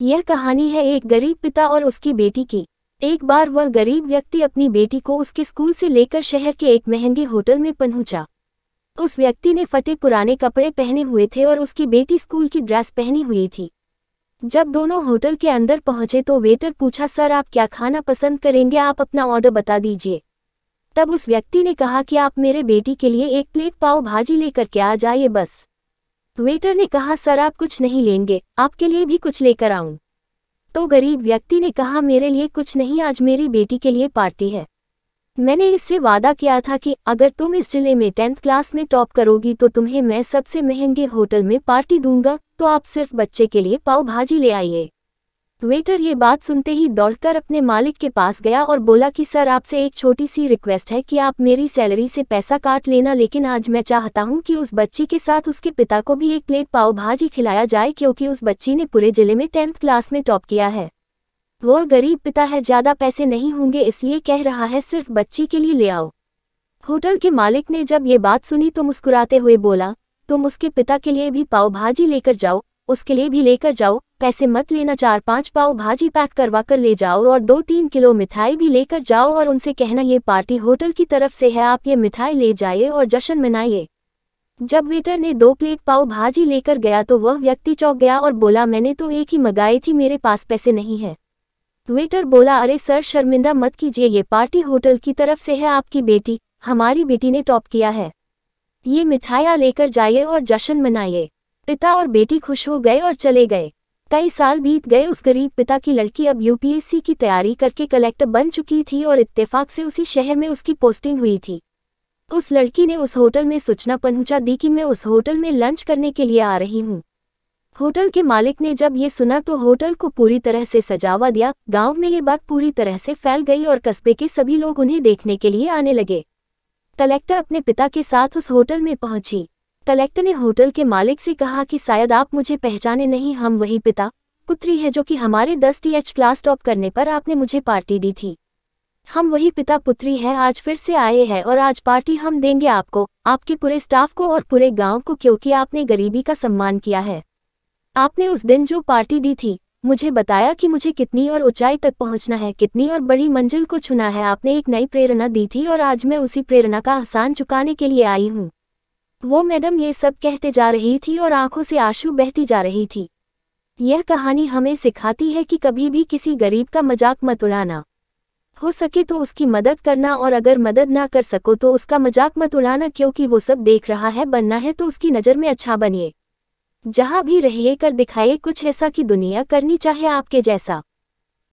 यह कहानी है एक गरीब पिता और उसकी बेटी की। एक बार वह गरीब व्यक्ति अपनी बेटी को उसके स्कूल से लेकर शहर के एक महंगे होटल में पहुंचा। उस व्यक्ति ने फटे पुराने कपड़े पहने हुए थे और उसकी बेटी स्कूल की ड्रेस पहनी हुई थी। जब दोनों होटल के अंदर पहुंचे तो वेटर पूछा, सर आप क्या खाना पसंद करेंगे, आप अपना ऑर्डर बता दीजिए। तब उस व्यक्ति ने कहा कि आप मेरे बेटी के लिए एक प्लेट पाव भाजी लेकर के आ जाइए बस। वेटर ने कहा, सर आप कुछ नहीं लेंगे, आपके लिए भी कुछ लेकर आऊं? तो गरीब व्यक्ति ने कहा, मेरे लिए कुछ नहीं, आज मेरी बेटी के लिए पार्टी है। मैंने इससे वादा किया था कि अगर तुम इस जिले में 10th क्लास में टॉप करोगी तो तुम्हें मैं सबसे महंगे होटल में पार्टी दूंगा, तो आप सिर्फ बच्चे के लिए पाव भाजी ले आइए। वेटर ये बात सुनते ही दौड़कर अपने मालिक के पास गया और बोला कि सर आपसे एक छोटी सी रिक्वेस्ट है कि आप मेरी सैलरी से पैसा काट लेना, लेकिन आज मैं चाहता हूं कि उस बच्ची के साथ उसके पिता को भी एक प्लेट पाव भाजी खिलाया जाए, क्योंकि उस बच्ची ने पूरे जिले में 10th क्लास में टॉप किया है। वो गरीब पिता है, ज़्यादा पैसे नहीं होंगे, इसलिए कह रहा है सिर्फ बच्ची के लिए ले आओ। होटल के मालिक ने जब ये बात सुनी तो मुस्कुराते हुए बोला, तुम उसके पिता के लिए भी पाव भाजी लेकर जाओ, उसके लिए भी लेकर जाओ, पैसे मत लेना, 4-5 पाव भाजी पैक करवा कर ले जाओ और 2-3 किलो मिठाई भी लेकर जाओ और उनसे कहना ये पार्टी होटल की तरफ से है, आप ये मिठाई ले जाइए और जश्न मनाइए। जब वेटर ने 2 प्लेट पाव भाजी लेकर गया तो वह व्यक्ति चौंक गया और बोला, मैंने तो एक ही मंगाई थी, मेरे पास पैसे नहीं है। वेटर बोला, अरे सर शर्मिंदा मत कीजिए, ये पार्टी होटल की तरफ से है, आपकी बेटी, हमारी बेटी ने टॉप किया है, ये मिठाइयाँ लेकर जाइए और जश्न मनाइए। पिता और बेटी खुश हो गए और चले गए। कई साल बीत गए। उस गरीब पिता की लड़की अब यूपीएससी की तैयारी करके कलेक्टर बन चुकी थी और इत्तेफाक से उसी शहर में उसकी पोस्टिंग हुई थी। उस लड़की ने उस होटल में सूचना पहुंचा दी कि मैं उस होटल में लंच करने के लिए आ रही हूँ। होटल के मालिक ने जब ये सुना तो होटल को पूरी तरह से सजावा दिया। गांव में ये बात पूरी तरह से फैल गई और कस्बे के सभी लोग उन्हें देखने के लिए आने लगे। कलेक्टर अपने पिता के साथ उस होटल में पहुंची। कलेक्टर ने होटल के मालिक से कहा कि शायद आप मुझे पहचाने नहीं, हम वही पिता पुत्री है जो कि हमारे 10th क्लास टॉप करने पर आपने मुझे पार्टी दी थी। हम वही पिता पुत्री हैं, आज फिर से आए हैं और आज पार्टी हम देंगे आपको, आपके पूरे स्टाफ को और पूरे गांव को, क्योंकि आपने गरीबी का सम्मान किया है। आपने उस दिन जो पार्टी दी थी, मुझे बताया कि मुझे कितनी और ऊंचाई तक पहुंचना है, कितनी और बड़ी मंजिल को छूना है। आपने एक नई प्रेरणा दी थी और आज मैं उसी प्रेरणा का एहसान चुकाने के लिए आई हूँ। वो मैडम ये सब कहते जा रही थी और आंखों से आंसू बहती जा रही थी। यह कहानी हमें सिखाती है कि कभी भी किसी गरीब का मजाक मत उड़ाना। हो सके तो उसकी मदद करना, और अगर मदद ना कर सको तो उसका मजाक मत उड़ाना, क्योंकि वो सब देख रहा है। बनना है तो उसकी नज़र में अच्छा बनिए। जहाँ भी रहिए कर दिखाइए कुछ ऐसा कि दुनिया करनी चाहे आपके जैसा।